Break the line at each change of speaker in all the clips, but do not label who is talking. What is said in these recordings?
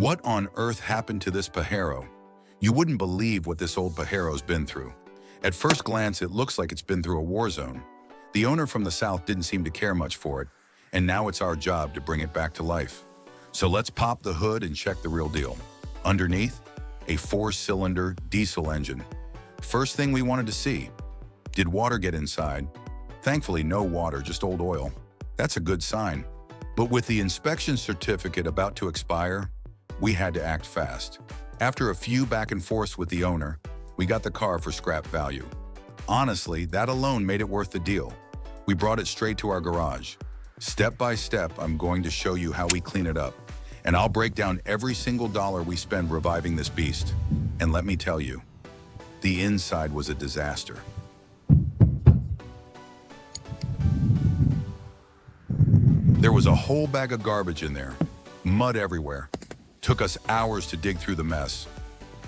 What on earth happened to this Pajero? You wouldn't believe what this old Pajero's been through. At first glance, it looks like it's been through a war zone. The owner from the south didn't seem to care much for it, and now it's our job to bring it back to life. So let's pop the hood and check the real deal. Underneath, a 4-cylinder diesel engine. First thing we wanted to see, did water get inside? Thankfully, no water, just old oil. That's a good sign. But with the inspection certificate about to expire, we had to act fast. After a few back and forths with the owner, we got the car for scrap value. Honestly, that alone made it worth the deal. We brought it straight to our garage. Step by step, I'm going to show you how we clean it up. And I'll break down every single dollar we spend reviving this beast. And let me tell you, the inside was a disaster. There was a whole bag of garbage in there, mud everywhere. Took us hours to dig through the mess.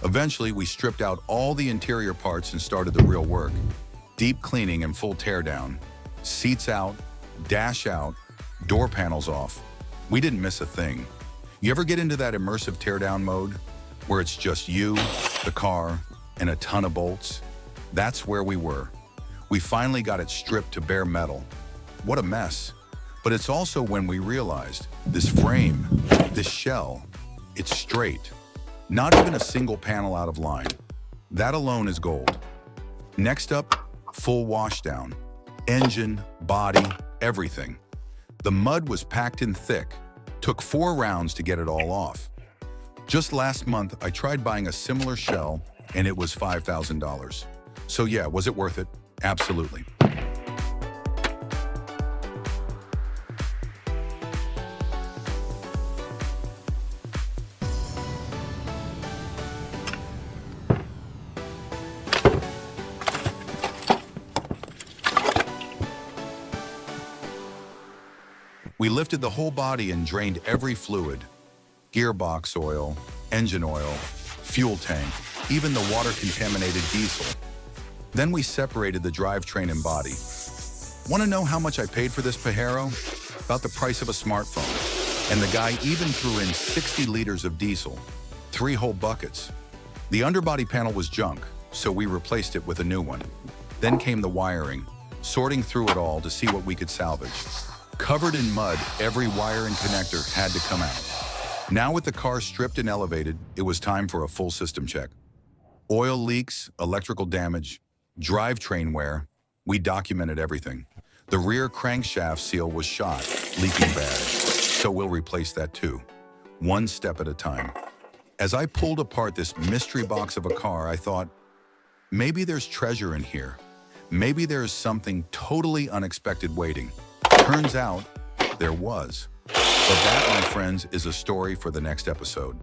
Eventually, we stripped out all the interior parts and started the real work. Deep cleaning and full teardown. Seats out, dash out, door panels off. We didn't miss a thing. You ever get into that immersive teardown mode, where it's just you, the car, and a ton of bolts? That's where we were. We finally got it stripped to bare metal. What a mess. But it's also when we realized this frame, this shell, it's straight. Not even a single panel out of line. That alone is gold. Next up, full washdown. Engine, body, everything. The mud was packed in thick. Took 4 rounds to get it all off. Just last month, I tried buying a similar shell, and it was $5,000. So yeah, was it worth it? Absolutely. We lifted the whole body and drained every fluid. Gearbox oil, engine oil, fuel tank, even the water-contaminated diesel. Then we separated the drivetrain and body. Want to know how much I paid for this Pajero? About the price of a smartphone. And the guy even threw in 60 liters of diesel, 3 whole buckets. The underbody panel was junk, so we replaced it with a new one. Then came the wiring, sorting through it all to see what we could salvage. Covered in mud, every wire and connector had to come out. Now with the car stripped and elevated, it was time for a full system check. Oil leaks, electrical damage, drivetrain wear, we documented everything. The rear crankshaft seal was shot, leaking bad, so we'll replace that too, one step at a time. As I pulled apart this mystery box of a car, I thought, maybe there's treasure in here. Maybe there's something totally unexpected waiting. Turns out, there was. But that, my friends, is a story for the next episode.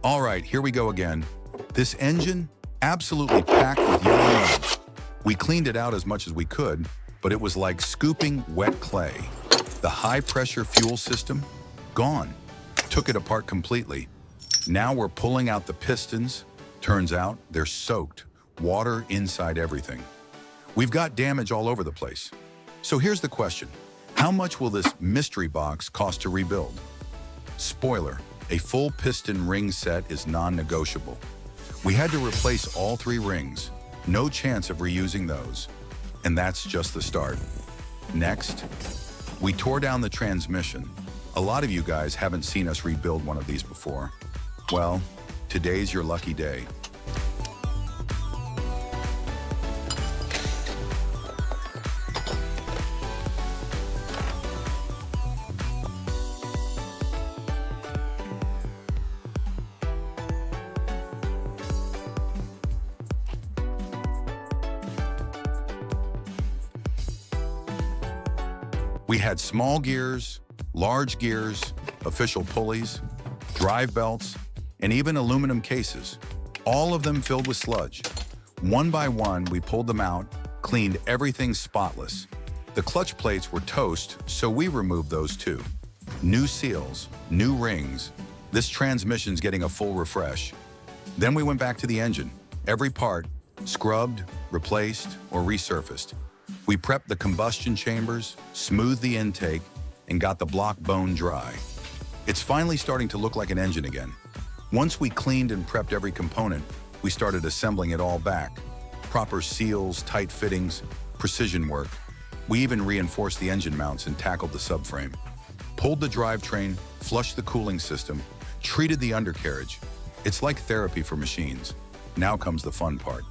All right, here we go again. This engine, absolutely packed with yellow mud. We cleaned it out as much as we could, but it was like scooping wet clay. The high-pressure fuel system, gone. Took it apart completely. Now we're pulling out the pistons. Turns out they're soaked, water inside everything. We've got damage all over the place. So here's the question. How much will this mystery box cost to rebuild? Spoiler, a full piston ring set is non-negotiable. We had to replace all 3 rings. No chance of reusing those. And that's just the start. Next, we tore down the transmission. A lot of you guys haven't seen us rebuild one of these before. Well, today's your lucky day. We had small gears, large gears, official pulleys, drive belts, and even aluminum cases, all of them filled with sludge. One by one, we pulled them out, cleaned everything spotless. The clutch plates were toast, so we removed those too. New seals, new rings. This transmission's getting a full refresh. Then we went back to the engine. Every part, scrubbed, replaced, or resurfaced. We prepped the combustion chambers, smoothed the intake, and got the block bone dry. It's finally starting to look like an engine again. Once we cleaned and prepped every component, we started assembling it all back. Proper seals, tight fittings, precision work. We even reinforced the engine mounts and tackled the subframe. Pulled the drivetrain, flushed the cooling system, treated the undercarriage. It's like therapy for machines. Now comes the fun part.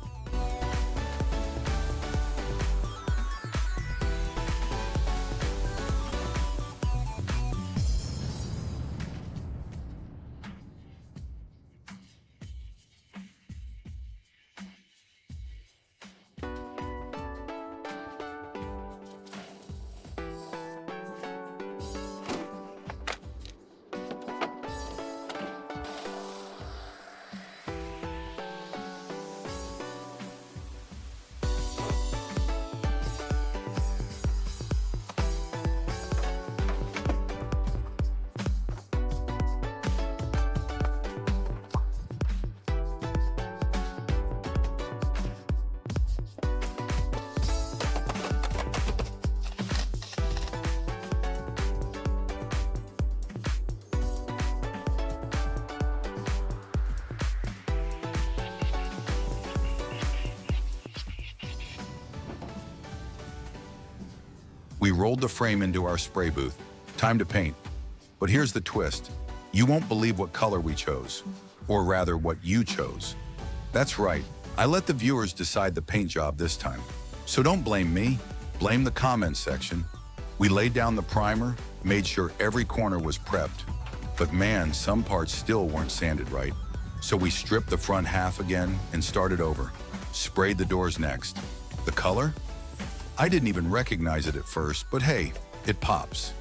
We rolled the frame into our spray booth. Time to paint. But here's the twist. You won't believe what color we chose. Or rather, what you chose. That's right. I let the viewers decide the paint job this time. So don't blame me. Blame the comments section. We laid down the primer, made sure every corner was prepped. But man, some parts still weren't sanded right. So we stripped the front half again and started over. Sprayed the doors next. The color? I didn't even recognize it at first, but hey, it pops.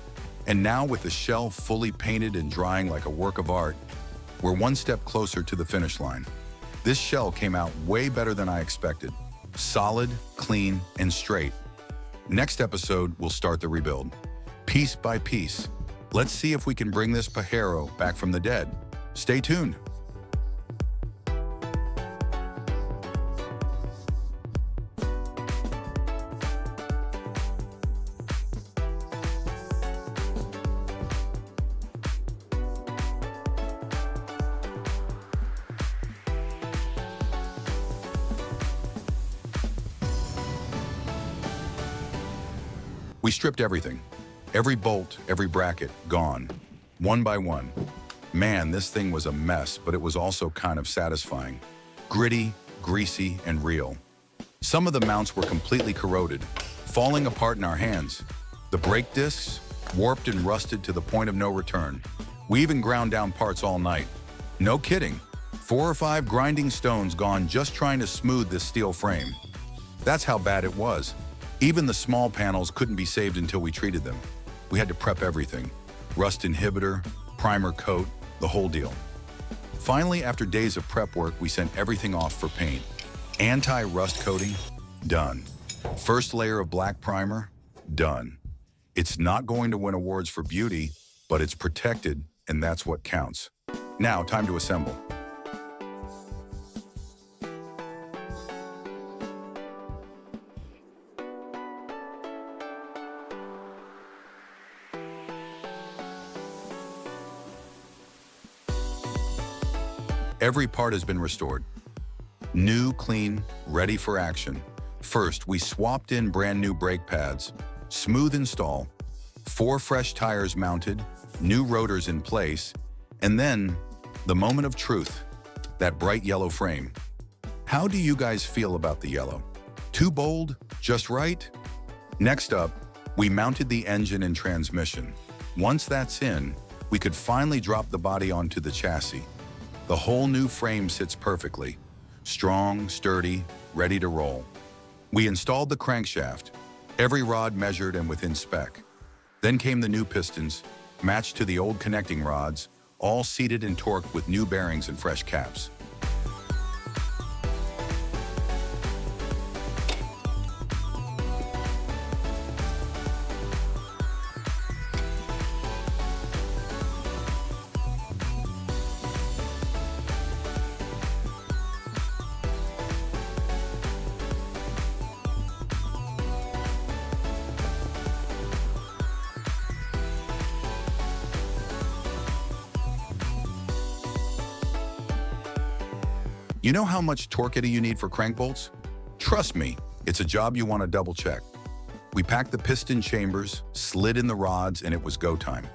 And now with the shell fully painted and drying like a work of art, we're one step closer to the finish line. This shell came out way better than I expected. Solid, clean, and straight. Next episode, we'll start the rebuild. Piece by piece. Let's see if we can bring this Pajero back from the dead. Stay tuned. We stripped everything. Every bolt, every bracket, gone. One by one. Man, this thing was a mess, but it was also kind of satisfying. Gritty, greasy, and real. Some of the mounts were completely corroded, falling apart in our hands. The brake discs, warped and rusted to the point of no return. We even ground down parts all night. No kidding. 4 or 5 grinding stones gone just trying to smooth this steel frame. That's how bad it was. Even the small panels couldn't be saved until we treated them. We had to prep everything. Rust inhibitor, primer coat, the whole deal. Finally, after days of prep work, we sent everything off for paint. Anti-rust coating, done. First layer of black primer, done. It's not going to win awards for beauty, but it's protected, and that's what counts. Now, time to assemble. Every part has been restored. New, clean, ready for action. First, we swapped in brand new brake pads, smooth install, 4 fresh tires mounted, new rotors in place, and then the moment of truth, that bright yellow frame. How do you guys feel about the yellow? Too bold? Just right? Next up, we mounted the engine and transmission. Once that's in, we could finally drop the body onto the chassis. The whole new frame sits perfectly. Strong, sturdy, ready to roll. We installed the crankshaft, every rod measured and within spec. Then came the new pistons, matched to the old connecting rods, all seated and torqued with new bearings and fresh caps. You know how much torqueity you need for crank bolts? Trust me, it's a job you want to double check. We packed the piston chambers, slid in the rods, and it was go time.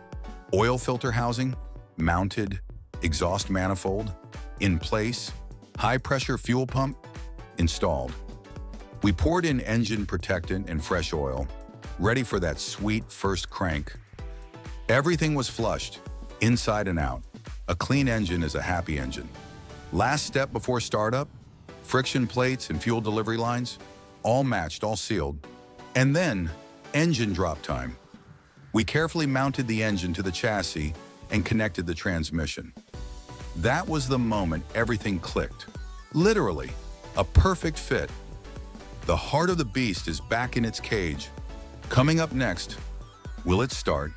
Oil filter housing, mounted, exhaust manifold, in place, high-pressure fuel pump, installed. We poured in engine protectant and fresh oil, ready for that sweet first crank. Everything was flushed, inside and out. A clean engine is a happy engine. Last step before startup, friction plates and fuel delivery lines, all matched, all sealed. And then, engine drop time. We carefully mounted the engine to the chassis and connected the transmission. That was the moment everything clicked. Literally, a perfect fit. The heart of the beast is back in its cage. Coming up next, will it start?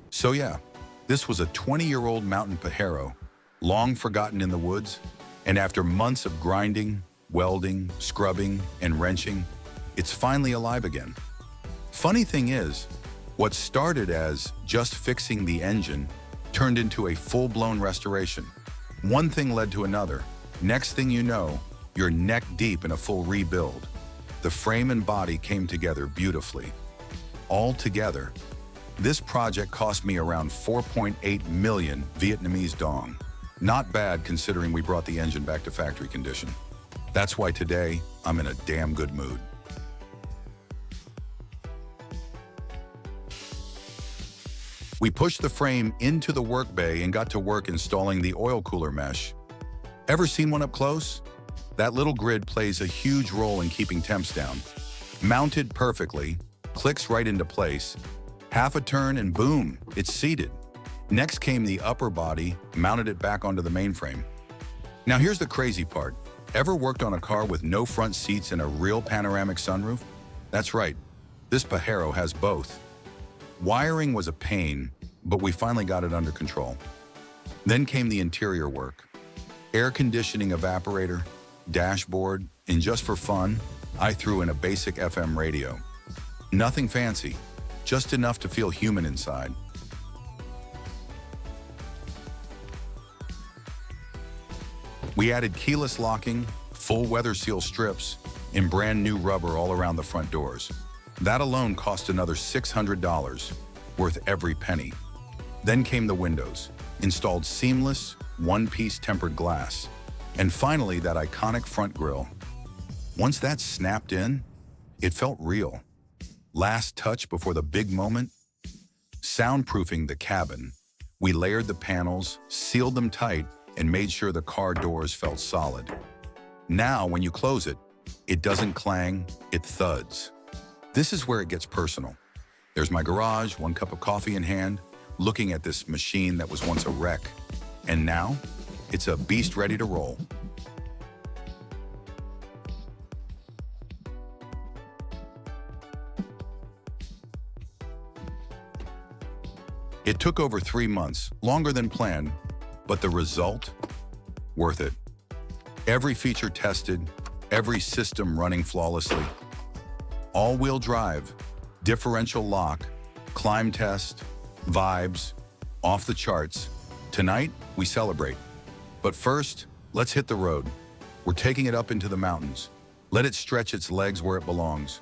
So yeah, this was a 20-year-old mountain Pajero, long forgotten in the woods, and after months of grinding, welding, scrubbing, and wrenching, it's finally alive again. Funny thing is, what started as just fixing the engine turned into a full-blown restoration. One thing led to another. Next thing you know, you're neck deep in a full rebuild. The frame and body came together beautifully. All together, this project cost me around 4.8 million Vietnamese dong. Not bad considering we brought the engine back to factory condition. That's why today, I'm in a damn good mood. We pushed the frame into the work bay and got to work installing the oil cooler mesh. Ever seen one up close? That little grid plays a huge role in keeping temps down. Mounted perfectly, clicks right into place. Half a turn and boom, it's seated. Next came the upper body, mounted it back onto the mainframe. Now here's the crazy part. Ever worked on a car with no front seats and a real panoramic sunroof? That's right, this Pajero has both. Wiring was a pain, but we finally got it under control. Then came the interior work. Air conditioning evaporator, dashboard, and just for fun, I threw in a basic FM radio. Nothing fancy, just enough to feel human inside. We added keyless locking, full weather seal strips, and brand new rubber all around the front doors. That alone cost another $600, worth every penny. Then came the windows, installed seamless, one-piece tempered glass, and finally that iconic front grille. Once that snapped in, it felt real. Last touch before the big moment? Soundproofing the cabin. We layered the panels, sealed them tight, and made sure the car doors felt solid. Now, when you close it, it doesn't clang, it thuds. This is where it gets personal. There's my garage, 1 cup of coffee in hand, looking at this machine that was once a wreck. And now, it's a beast ready to roll. It took over 3 months, longer than planned, but the result? Worth it. Every feature tested, every system running flawlessly. All-wheel drive, differential lock, climb test, vibes, off the charts. Tonight, we celebrate. But first, let's hit the road. We're taking it up into the mountains. Let it stretch its legs where it belongs.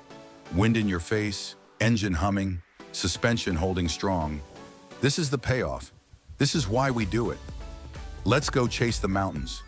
Wind in your face, engine humming, suspension holding strong. This is the payoff. This is why we do it. Let's go chase the mountains.